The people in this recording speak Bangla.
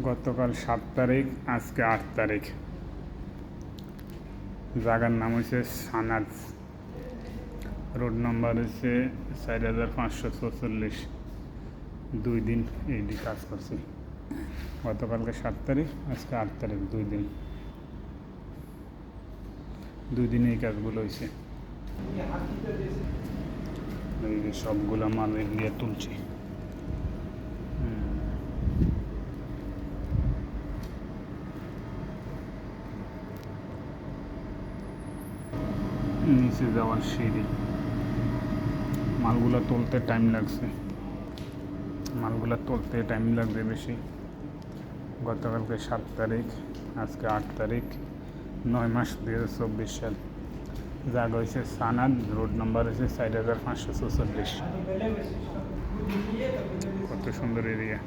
গতকাল 7 তারিখ, আজকে 8 তারিখ। জায়গার নাম হচ্ছে সানাজ, রোড নম্বর হচ্ছে 4544। 2 দিন এই কাজ করছি। গতকালকে 7 তারিখ, আজকে 8 তারিখ, 2 দিন। 2 দিনে এই কাজগুলো হয়েছে। এই যে সবগুলো মাল দিয়ে তুলছি। নিচে যাওয়ার সিঁড়ি। মালগুলো তুলতে টাইম লাগছে, বেশি। গতকালকে 7 তারিখ, আজকে 8 তারিখ, 9 মাস 2024 সাল। জায়গা হয়েছে সানাদ, রোড নাম্বার হয়েছে 4544। কত সুন্দর এরিয়া।